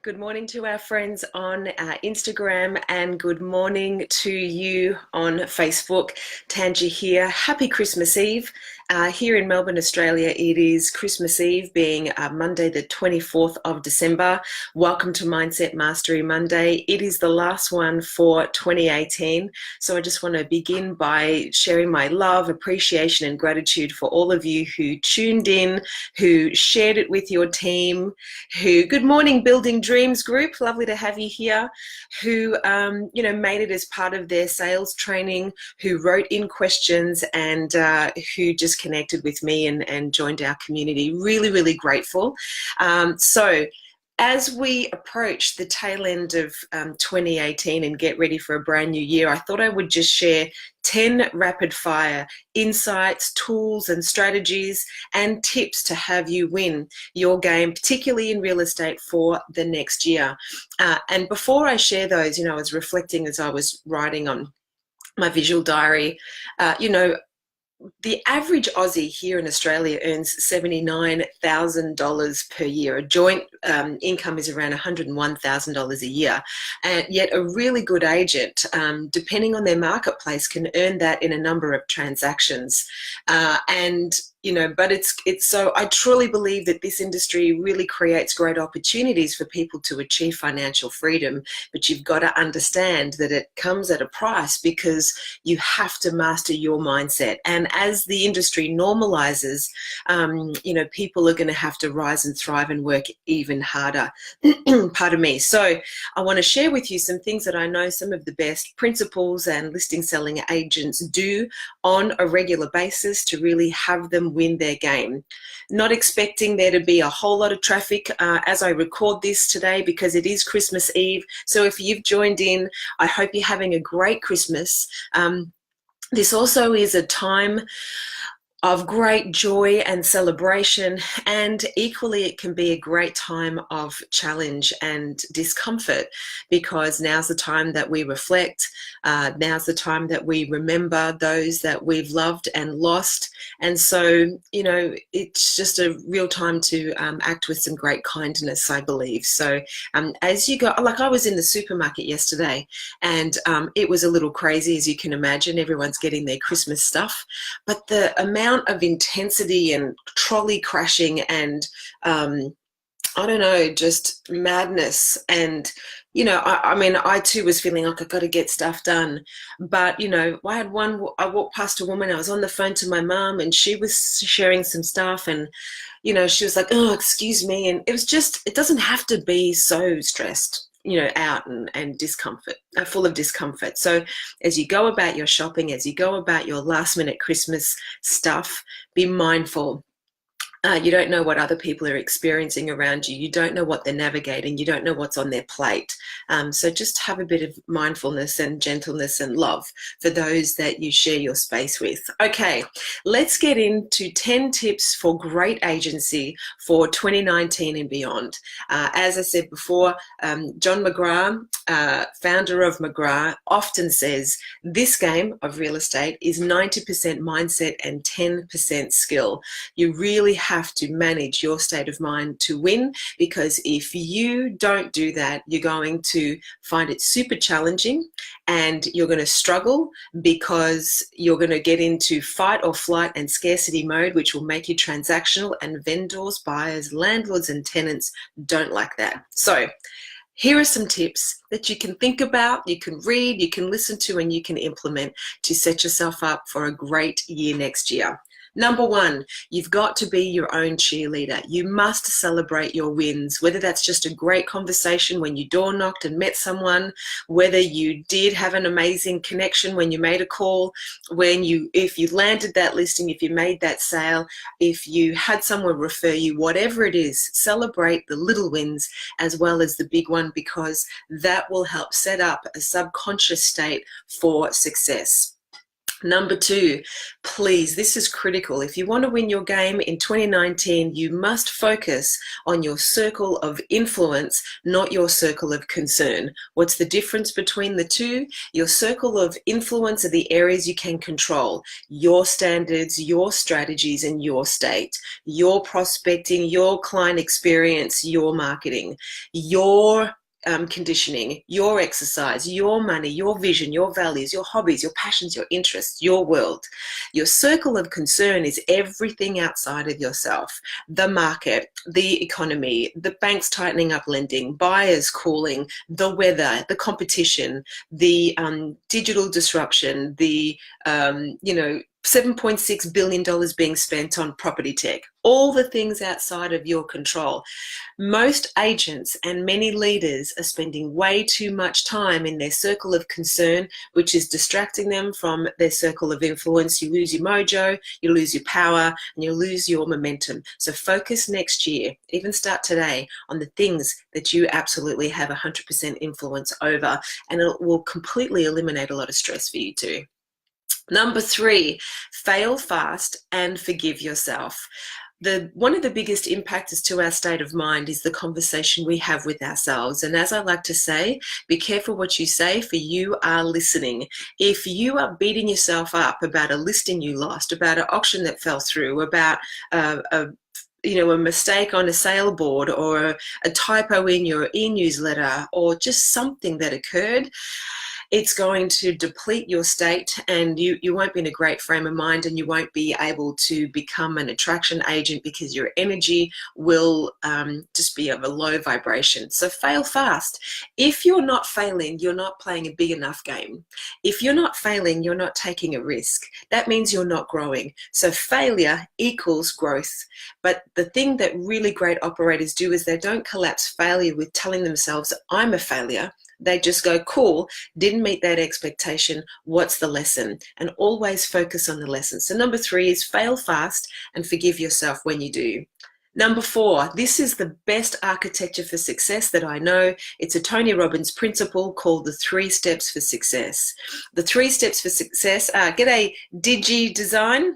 Good morning to our friends on Instagram and good morning to you on Facebook. Tanj here. Happy Christmas Eve. Here in Melbourne, Australia, it is Christmas Eve, being Monday the 24th of December. Welcome to Mindset Mastery Monday. It is the last one for 2018. So I just want to begin by sharing my love, appreciation and gratitude for all of you who tuned in, who shared it with your team, good morning Building Dreams group, lovely to have you here, who made it as part of their sales training, who wrote in questions and who just connected with me and joined our community. Really grateful. So as we approach the tail end of 2018 and get ready for a brand new year, I thought I would just share 10 rapid fire insights, tools and strategies and tips to have you win your game, particularly in real estate for the next year. And before I share those, I was reflecting as I was writing on my visual diary, the average Aussie here in Australia earns $79,000 per year. A joint income is around $101,000 a year. And yet a really good agent, depending on their marketplace, can earn that in a number of transactions. But it's so I truly believe that this industry really creates great opportunities for people to achieve financial freedom, but you've got to understand that it comes at a price because you have to master your mindset. And as the industry normalizes, people are going to have to rise and thrive and work even harder. Pardon me. So I want to share with you some things that I know some of the best principals and listing selling agents do on a regular basis to really have them win their game. Not expecting there to be a whole lot of traffic as I record this today because it is Christmas Eve. So if you've joined in, I hope you're having a great Christmas. This also is a time of great joy and celebration, and equally it can be a great time of challenge and discomfort, because now's the time that we reflect, now's the time that we remember those that we've loved and lost. And so, it's just a real time to act with some great kindness, I believe. So as you go, like I was in the supermarket yesterday and it was a little crazy, as you can imagine. Everyone's getting their Christmas stuff, but the amount of intensity and trolley crashing and just madness. And I too was feeling like I've got to get stuff done. But I walked past a woman, I was on the phone to my mum and she was sharing some stuff, and she was like, "Oh, excuse me." And it doesn't have to be so stressed, out and discomfort, full of discomfort. So as you go about your shopping, as you go about your last minute Christmas stuff, be mindful. You don't know what other people are experiencing around you. You don't know what they're navigating. You don't know what's on their plate. So just have a bit of mindfulness and gentleness and love for those that you share your space with. Okay, let's get into 10 tips for great agency for 2019 and beyond. As I said before, John McGrath, founder of McGrath, often says this game of real estate is 90% mindset and 10% skill. You really have to manage your state of mind to win, because if you don't do that, you're going to find it super challenging and you're going to struggle, because you're going to get into fight or flight and scarcity mode, which will make you transactional, and vendors, buyers, landlords and tenants don't like that. So here are some tips that you can think about, you can read, you can listen to, and you can implement to set yourself up for a great year next year. Number one, you've got to be your own cheerleader. You must celebrate your wins, whether that's just a great conversation when you door knocked and met someone, whether you did have an amazing connection when you made a call, if you landed that listing, if you made that sale, if you had someone refer you, whatever it is, celebrate the little wins as well as the big one, because that will help set up a subconscious state for success. Number two, please, this is critical. If you want to win your game in 2019, you must focus on your circle of influence, not your circle of concern. What's the difference between the two? Your circle of influence are the areas you can control: your standards, your strategies, and your state, your prospecting, your client experience, your marketing, your conditioning, your exercise, your money, your vision, your values, your hobbies, your passions, your interests, your world. Your circle of concern is everything outside of yourself: the market, the economy, the banks tightening up lending, buyers calling, the weather, the competition, the digital disruption, the $7.6 billion being spent on property tech, all the things outside of your control. Most agents and many leaders are spending way too much time in their circle of concern, which is distracting them from their circle of influence. You lose your mojo, you lose your power, and you lose your momentum. So focus next year, even start today, on the things that you absolutely have 100% influence over, and it will completely eliminate a lot of stress for you too. Number three, fail fast and forgive yourself. One of the biggest impactors to our state of mind is the conversation we have with ourselves. And as I like to say, be careful what you say, for you are listening. If you are beating yourself up about a listing you lost, about an auction that fell through, about a mistake on a sale board, or a typo in your e-newsletter, or just something that occurred, it's going to deplete your state, and you won't be in a great frame of mind, and you won't be able to become an attraction agent, because your energy will just be of a low vibration. So fail fast. If you're not failing, you're not playing a big enough game. If you're not failing, you're not taking a risk. That means you're not growing. So failure equals growth. But the thing that really great operators do is they don't collapse failure with telling themselves, I'm a failure. They just go, cool, didn't meet that expectation. What's the lesson? And always focus on the lesson. So number three is fail fast and forgive yourself when you do. Number four, this is the best architecture for success that I know. It's a Tony Robbins principle called the 3 steps for success. The 3 steps for success are: g'day, Digi Design.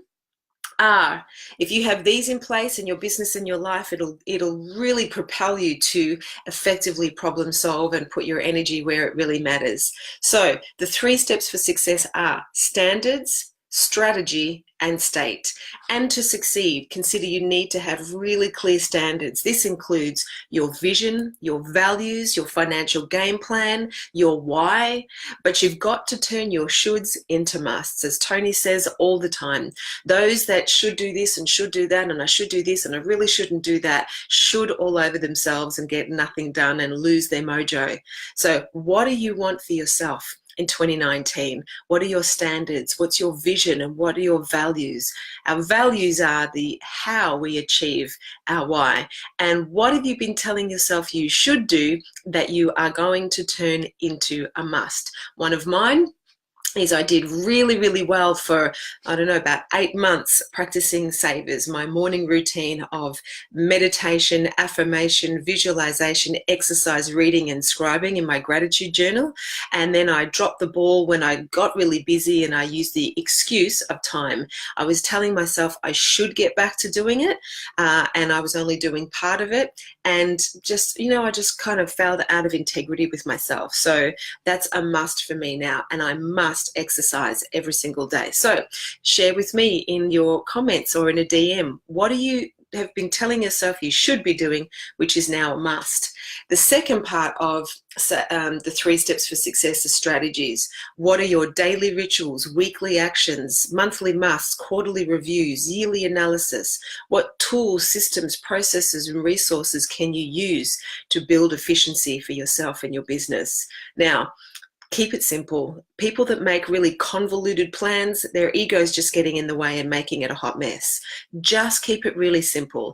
If you have these in place in your business and your life, it'll really propel you to effectively problem solve and put your energy where it really matters. So the 3 steps for success are standards, strategy, and state. And to succeed, consider you need to have really clear standards. This includes your vision, your values, your financial game plan, your why, but you've got to turn your shoulds into musts. As Tony says all the time, those that should do this and should do that, and I should do this and I really shouldn't do that, should all over themselves and get nothing done and lose their mojo. So what do you want for yourself in 2019? What are your standards? What's your vision? And what are your values? Our values are the how we achieve our why. And what have you been telling yourself you should do that you are going to turn into a must? One of mine is I did really, really well for, about 8 months practicing savers, my morning routine of meditation, affirmation, visualization, exercise, reading, and scribing in my gratitude journal. And then I dropped the ball when I got really busy and I used the excuse of time. I was telling myself I should get back to doing it, and I was only doing part of it. And just, I just kind of fell out of integrity with myself. So that's a must for me now, and I must exercise every single day. So share with me in your comments or in a DM, what do you have been telling yourself you should be doing, which is now a must? The second part of the 3 steps for success is strategies. What are your daily rituals, weekly actions, monthly musts, quarterly reviews, yearly analysis? What tools, systems, processes, and resources can you use to build efficiency for yourself and your business? Now, keep it simple. People that make really convoluted plans, their ego's just getting in the way and making it a hot mess. Just keep it really simple.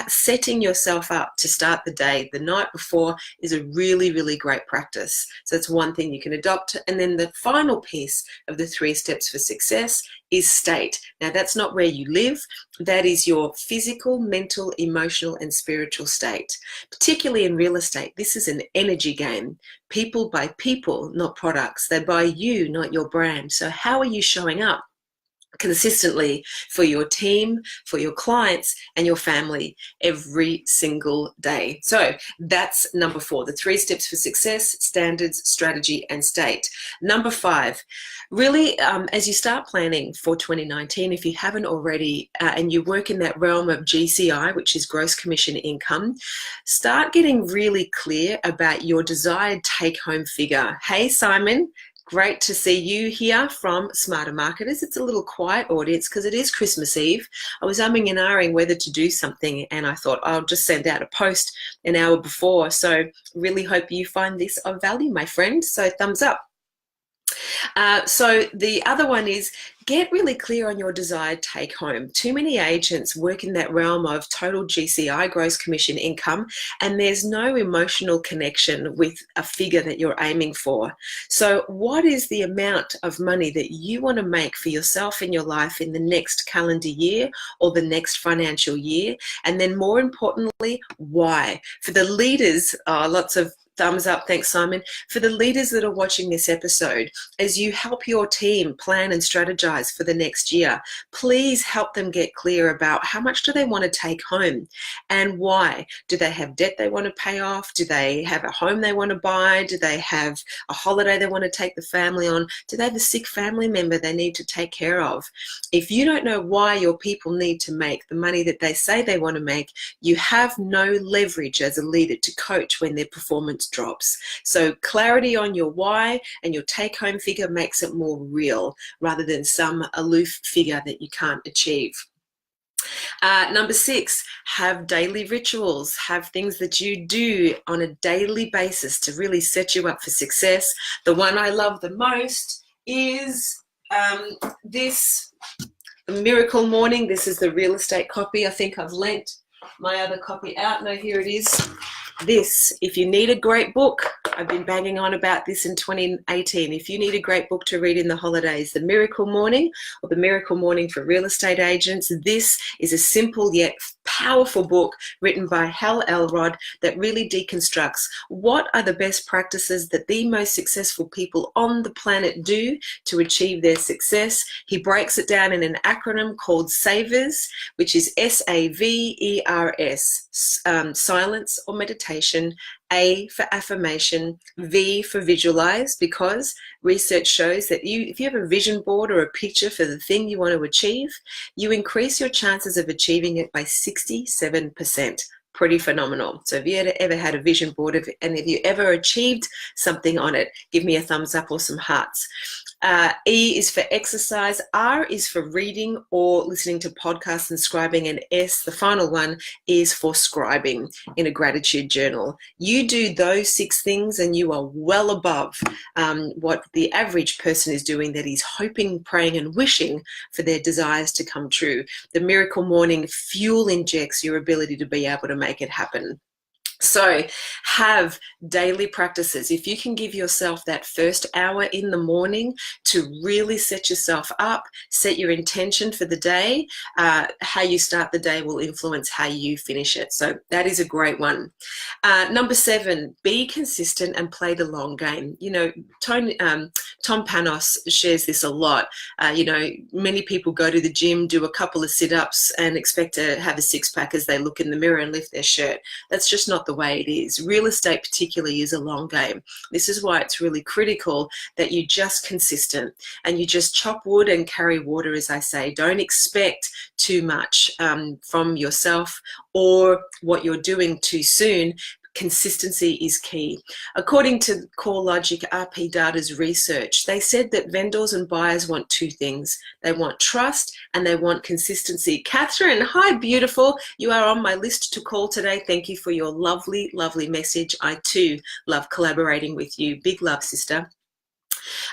Setting yourself up to start the day the night before is a really, really great practice. So that's one thing you can adopt. And then the final piece of the 3 steps for success is state. Now, that's not where you live. That is your physical, mental, emotional, and spiritual state. Particularly in real estate, this is an energy game. People buy people, not products. They buy you, not your brand. So how are you showing up consistently for your team, for your clients, and your family every single day. So that's number 4, the 3 steps for success: standards, strategy, and state. Number 5, really, as you start planning for 2019, if you haven't already, and you work in that realm of GCI, which is gross commission income, start getting really clear about your desired take-home figure. Hey, Simon. Great to see you here from Smarter Marketers. It's a little quiet audience because it is Christmas Eve. I was umming and ahhing whether to do something, and I thought I'll just send out a post an hour before. So really hope you find this of value, my friend. So thumbs up. So the other one is get really clear on your desired take home. Too many agents work in that realm of total GCI, gross commission income, and there's no emotional connection with a figure that you're aiming for. So what is the amount of money that you want to make for yourself in your life in the next calendar year or the next financial year? And then more importantly, why? For the leaders, lots of thumbs up, thanks Simon. For the leaders that are watching this episode, as you help your team plan and strategize for the next year, please help them get clear about how much do they want to take home and why. Do they have debt they want to pay off? Do they have a home they want to buy? Do they have a holiday they want to take the family on? Do they have a sick family member they need to take care of? If you don't know why your people need to make the money that they say they want to make, you have no leverage as a leader to coach when their performance drops. So clarity on your why and your take-home figure makes it more real rather than some aloof figure that you can't achieve. Number 6, have daily rituals. Have things that you do on a daily basis to really set you up for success. The one I love the most is this Miracle Morning. This is the real estate copy. I think I've lent my other copy out. No, here it is. This, if you need a great book, I've been banging on about this in 2018. If you need a great book to read in the holidays, The Miracle Morning or The Miracle Morning for Real Estate Agents, this is a simple yet powerful book written by Hal Elrod that really deconstructs what are the best practices that the most successful people on the planet do to achieve their success. He breaks it down in an acronym called SAVERS, which is SAVERS, silence or meditation, A for affirmation, V for visualize, because research shows that if you have a vision board or a picture for the thing you want to achieve, you increase your chances of achieving it by 67%. Pretty phenomenal. So if you ever had a vision board and if you ever achieved something on it, give me a thumbs up or some hearts. E is for exercise, R is for reading or listening to podcasts and scribing, and S, the final one, is for scribing in a gratitude journal. You do those 6 things and you are well above what the average person is doing that is hoping, praying, and wishing for their desires to come true. The Miracle Morning fuel injects your ability to be able to make it happen. So have daily practices. If you can give yourself that first hour in the morning to really set yourself up, set your intention for the day, how you start the day will influence how you finish it. So that is a great one. Number 7, be consistent and play the long game. You know, Tom Panos shares this a lot. Many people go to the gym, do a couple of sit-ups and expect to have a six-pack as they look in the mirror and lift their shirt. That's just not the way it is. Real estate particularly is a long game. This is why it's really critical that you just consistent and you just chop wood and carry water, as I say. Don't expect too much from yourself or what you're doing too soon. Consistency is key. According to CoreLogic RP Data's research, they said that vendors and buyers want 2 things. They want trust and they want consistency. Catherine, hi, beautiful. You are on my list to call today. Thank you for your lovely, lovely message. I too love collaborating with you. Big love, sister.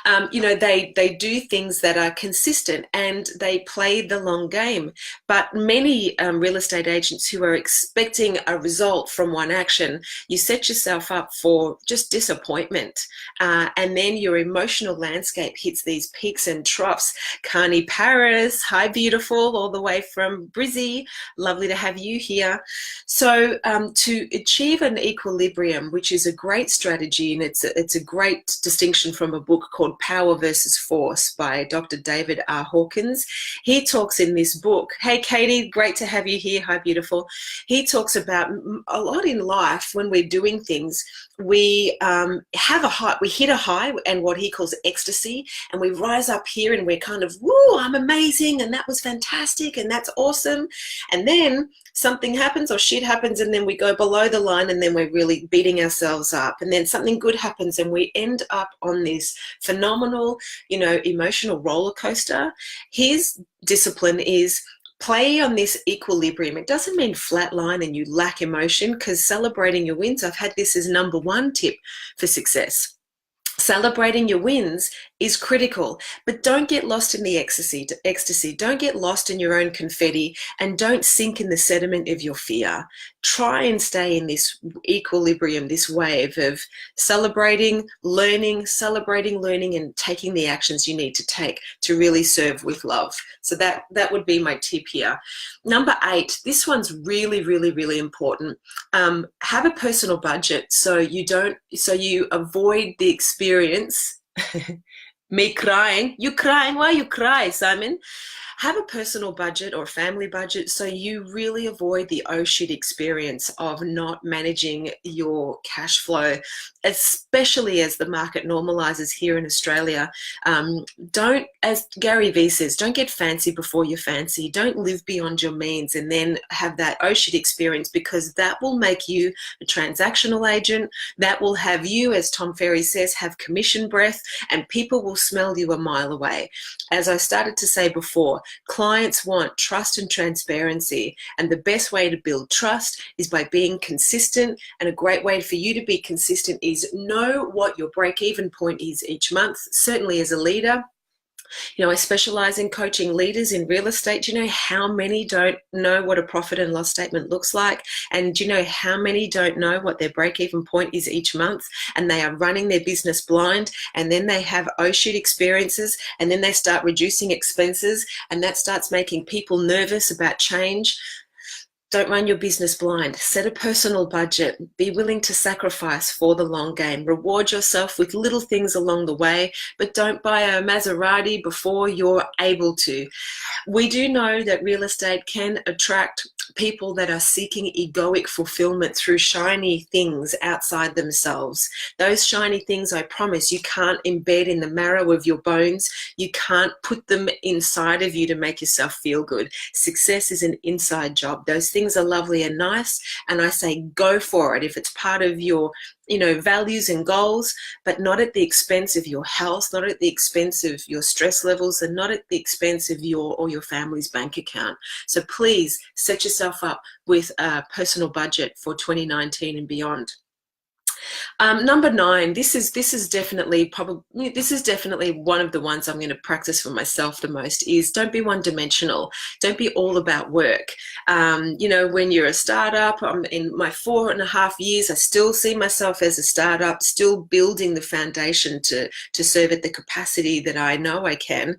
They do things that are consistent and they play the long game. But many real estate agents who are expecting a result from one action, you set yourself up for just disappointment. And then your emotional landscape hits these peaks and troughs. Connie Paris, hi, beautiful, all the way from Brizzy. Lovely to have you here. So to achieve an equilibrium, which is a great strategy, and it's a great distinction from a book book called Power versus Force by Dr. David R. Hawkins. He talks in this book, hey Katie, great to have you here, hi beautiful. He talks about a lot in life when we're doing things, we have a high, we hit a high and what he calls ecstasy, and we rise up here and we're kind of, woo, I'm amazing and that was fantastic and that's awesome. And then something happens or shit happens and then we go below the line and then we're really beating ourselves up, and then something good happens and we end up on this phenomenal, you know, emotional roller coaster. His discipline is play on this equilibrium. It doesn't mean flatline and you lack emotion, because celebrating your wins, I've had this as number one tip for success. Celebrating your wins is critical, but don't get lost in the ecstasy. Don't get lost in your own confetti, and don't sink in the sediment of your fear. Try and stay in this equilibrium, this wave of celebrating, learning, and taking the actions you need to take to really serve with love. So that would be my tip here. Number 8, this one's really, really, really important. Have a personal budget so you avoid the experience. Me crying. You crying? Why you cry, Simon? Have a personal budget or family budget so you really avoid the oh shit experience of not managing your cash flow, especially as the market normalizes here in Australia. Don't, as Gary Vee says, don't get fancy before you're fancy. Don't live beyond your means and then have that oh shit experience, because that will make you a transactional agent. That will have you, as Tom Ferry says, have commission breath, and people will smell you a mile away. As I started to say before, clients want trust and transparency, and the best way to build trust is by being consistent, and a great way for you to be consistent is know what your break-even point is each month. Certainly as a leader, you know, I specialize in coaching leaders in real estate. Do you know how many don't know what a profit and loss statement looks like? And do you know how many don't know what their break-even point is each month? And they are running their business blind, and then they have oh shit experiences, and then they start reducing expenses, and that starts making people nervous about change. Don't run your business blind. Set a personal budget. Be willing to sacrifice for the long game. Reward yourself with little things along the way, but don't buy a Maserati before you're able to. We do know that real estate can attract people that are seeking egoic fulfillment through shiny things outside themselves. Those shiny things, I promise, you can't embed in the marrow of your bones. You can't put them inside of you to make yourself feel good. Success is an inside job. Those things are lovely and nice, and I say go for it if it's part of your, you know, values and goals, but not at the expense of your health, not at the expense of your stress levels, and not at the expense of your or your family's bank account. So please set yourself up with a personal budget for 2019 and beyond. Number 9, this is definitely one of the ones I'm going to practice for myself the most, is don't be one-dimensional. Don't be all about work. You know, when you're a startup, I'm in my 4.5 years, I still see myself as a startup, still building the foundation to serve at the capacity that I know I can.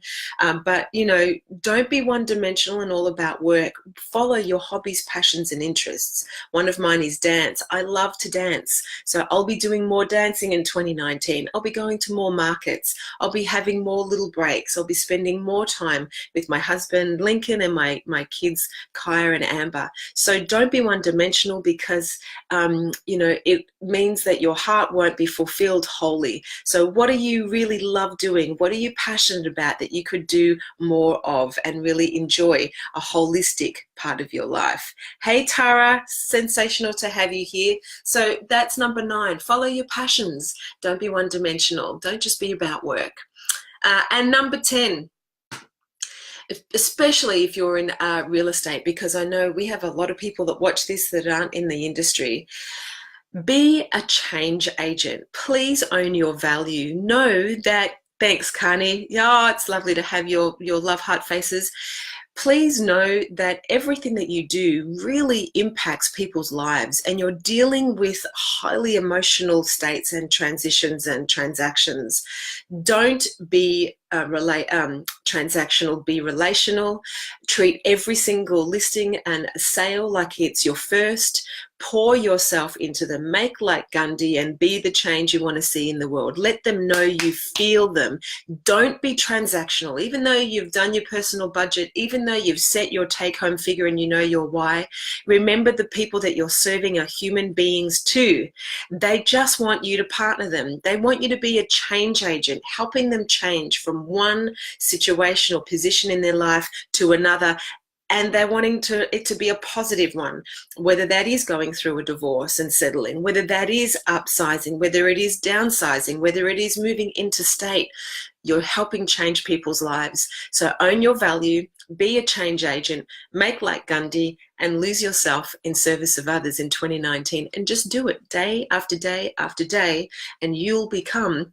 But, you know, don't be one-dimensional and all about work. Follow your hobbies, passions, and interests. One of mine is dance. I love to dance. So I'll be doing more dancing in 2019. I'll be going to more markets. I'll be having more little breaks. I'll be spending more time with my husband, Lincoln, and my kids, Kaya and Amber. So don't be one-dimensional, because, you know, it means that your heart won't be fulfilled wholly. So what do you really love doing? What are you passionate about that you could do more of and really enjoy a holistic part of your life? Hey, Tara, sensational to have you here. So that's number 9. Follow your passions. Don't be one-dimensional. Don't just be about work. And number 10, especially if you're in real estate, because I know we have a lot of people that watch this that aren't in the industry. Be a change agent. Please own your value. Know that, thanks, Connie. Yeah, it's lovely to have your love heart faces. Please know that everything that you do really impacts people's lives, and you're dealing with highly emotional states and transitions and transactions. Don't be transactional, be relational. Treat every single listing and sale like it's your first. Pour yourself into them. Make like Gandhi and be the change you want to see in the world. Let them know you feel them. Don't be transactional. Even though you've done your personal budget, even though you've set your take-home figure and you know your why, remember the people that you're serving are human beings too. They just want you to partner them. They want you to be a change agent, helping them change from one situation or position in their life to another, and they're wanting it to be a positive one, whether that is going through a divorce and settling, whether that is upsizing, whether it is downsizing, whether it is moving interstate. You're helping change people's lives. So own your value, be a change agent, make like Gandhi, and lose yourself in service of others in 2019. And just do it day after day after day, and you'll become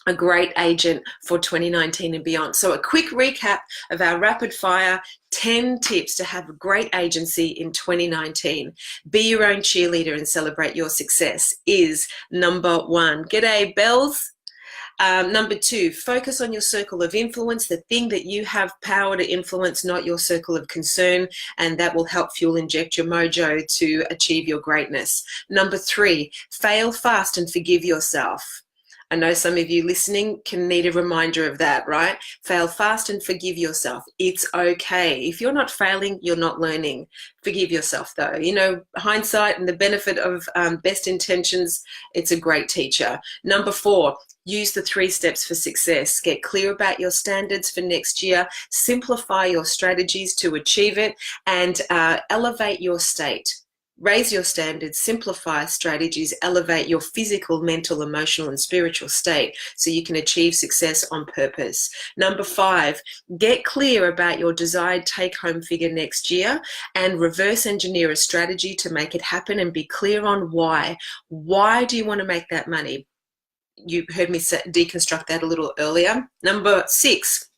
a great agent for 2019 and beyond. So a quick recap of our rapid fire 10 tips to have a great agency in 2019. Be your own cheerleader and celebrate your success is number 1. G'day, Bells. Number 2, focus on your circle of influence, the thing that you have power to influence, not your circle of concern, and that will help fuel inject your mojo to achieve your greatness. Number 3, fail fast and forgive yourself. I know some of you listening can need a reminder of that, right? Fail fast and forgive yourself. It's okay. If you're not failing, you're not learning. Forgive yourself though. You know, hindsight and the benefit of best intentions, it's a great teacher. Number 4, use the 3 steps for success. Get clear about your standards for next year, simplify your strategies to achieve it, and elevate your state. Raise your standards, simplify strategies, elevate your physical, mental, emotional, and spiritual state so you can achieve success on purpose. Number 5, get clear about your desired take-home figure next year and reverse engineer a strategy to make it happen, and be clear on why. Why do you want to make that money? You heard me deconstruct that a little earlier. Number 6,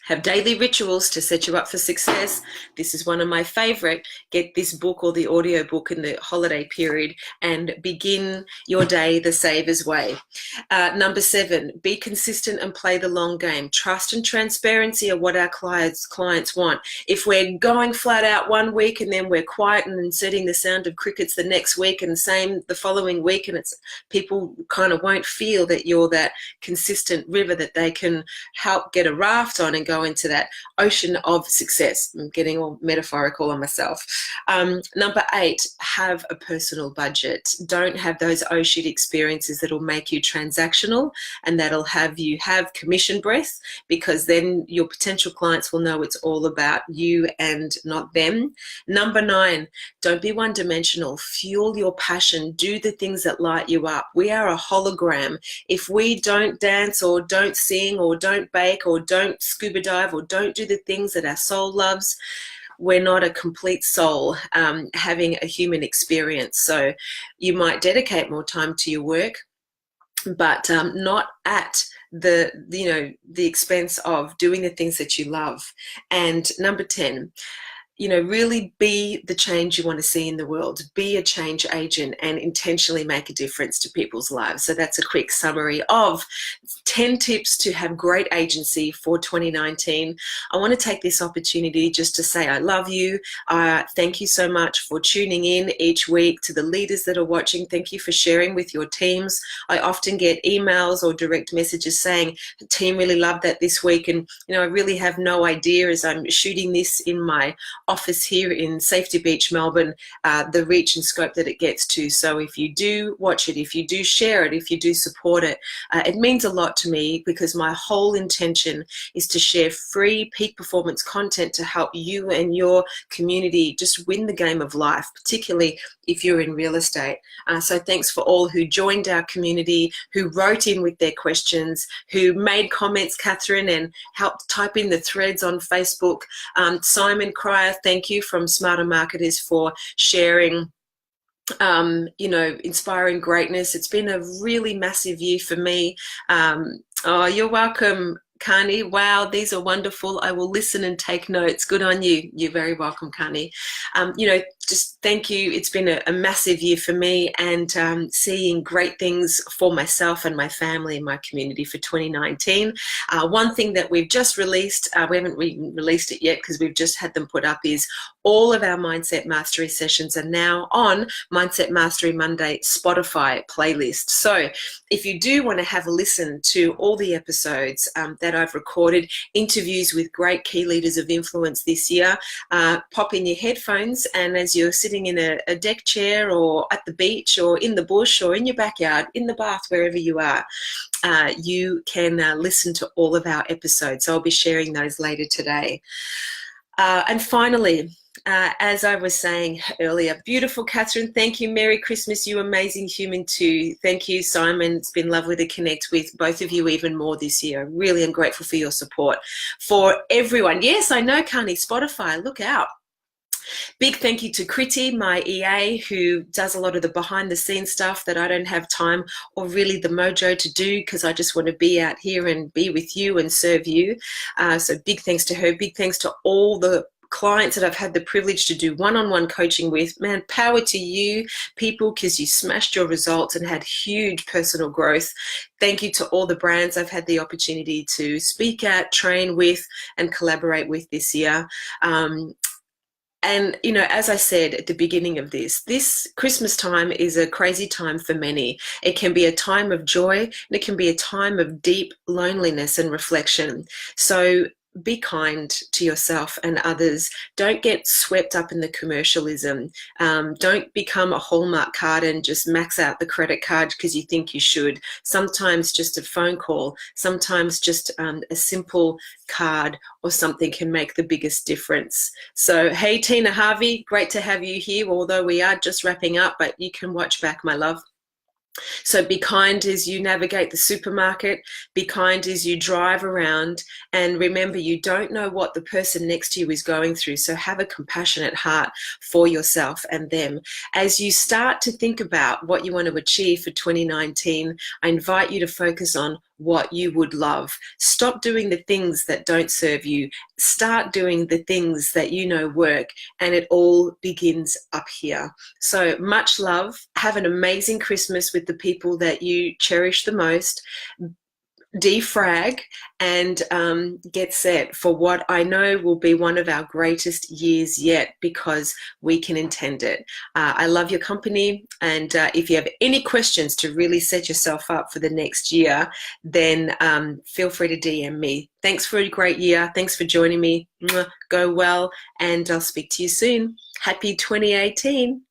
have daily rituals to set you up for success. This is one of my favorite. Get this book or the audio book in the holiday period and begin your day the Saver's way. Number 7, be consistent and play the long game. Trust and transparency are what our clients want. If we're going flat out one week and then we're quiet and inserting the sound of crickets the next week and same the following week, and people kind of won't feel that you're that consistent river that they can help get a raft on and go into that ocean of success. I'm getting all metaphorical on myself. Number 8, have a personal budget. Don't have those oh shit experiences that'll make you transactional and that'll have you have commission breath, because then your potential clients will know it's all about you and not them. Number 9, don't be one-dimensional. Fuel your passion. Do the things that light you up. We are a hologram. If we don't dance or don't sing or don't bake or don't scuba dive or don't do the things that our soul loves, we're not a complete soul having a human experience. So you might dedicate more time to your work, but not at the expense of doing the things that you love. And number 10, really be the change you want to see in the world. Be a change agent and intentionally make a difference to people's lives. So that's a quick summary of 10 tips to have great agency for 2019. I want to take this opportunity just to say I love you. Thank you so much for tuning in each week. To the leaders that are watching, thank you for sharing with your teams. I often get emails or direct messages saying, the team really loved that this week. And, I really have no idea, as I'm shooting this in my office here in Safety Beach, Melbourne, the reach and scope that it gets to. So if you do watch it, if you do share it, if you do support it, it means a lot to me, because my whole intention is to share free peak performance content to help you and your community just win the game of life, particularly if you're in real estate. So thanks for all who joined our community, who wrote in with their questions, who made comments, Catherine, and helped type in the threads on Facebook. Simon Cryer, thank you, from Smarter Marketers, for sharing inspiring greatness. It's been a really massive year for me. Oh, you're welcome, Connie. Wow, these are wonderful. I will listen and take notes. Good on you. You're very welcome, Connie. just thank you. It's been a massive year for me, and seeing great things for myself and my family and my community for 2019. One thing that we've just released, we haven't released it yet because we've just had them put up, is all of our Mindset Mastery sessions are now on Mindset Mastery Monday Spotify playlist. So if you do want to have a listen to all the episodes that I've recorded, interviews with great key leaders of influence this year, pop in your headphones, and as you're sitting in a deck chair or at the beach or in the bush or in your backyard, in the bath, wherever you are, you can listen to all of our episodes. So I'll be sharing those later today. And finally, as I was saying earlier, beautiful Catherine, thank you. Merry Christmas, you amazing human too. Thank you, Simon. It's been lovely to connect with both of you even more this year. Really am grateful for your support. For everyone, yes, I know, Connie, Spotify, look out. Big thank you to Kriti, my EA, who does a lot of the behind the scenes stuff that I don't have time or really the mojo to do, because I just want to be out here and be with you and serve you. So big thanks to her. Big thanks to all the clients that I've had the privilege to do one-on-one coaching with. Man, power to you people, because you smashed your results and had huge personal growth. Thank you to all the brands I've had the opportunity to speak at, train with, and collaborate with this year. And, you know, as I said at the beginning of this Christmas time is a crazy time for many. It can be a time of joy, and it can be a time of deep loneliness and reflection. So be kind to yourself and others. Don't get swept up in the commercialism. Don't become a Hallmark card and just max out the credit card because you think you should. Sometimes just a phone call, sometimes just a simple card or something can make the biggest difference. So, hey, Tina Harvey, great to have you here, although we are just wrapping up, but you can watch back, my love. So be kind as you navigate the supermarket, be kind as you drive around, and remember, you don't know what the person next to you is going through, so have a compassionate heart for yourself and them. As you start to think about what you want to achieve for 2019, I invite you to focus on what you would love. Stop doing the things that don't serve you. Start doing the things that you know work, and it all begins up here. So much love. Have an amazing Christmas with the people that you cherish the most. Defrag and get set for what I know will be one of our greatest years yet, because we can intend it. I love your company, and if you have any questions to really set yourself up for the next year, then feel free to DM me. Thanks for a great year. Thanks for joining me. Go well, and I'll speak to you soon. Happy 2018.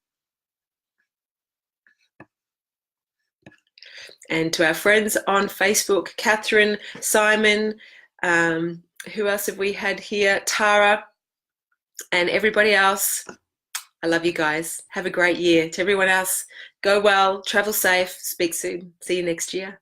And to our friends on Facebook, Catherine, Simon, who else have we had here? Tara, and everybody else. I love you guys. Have a great year. To everyone else, go well, travel safe, speak soon. See you next year.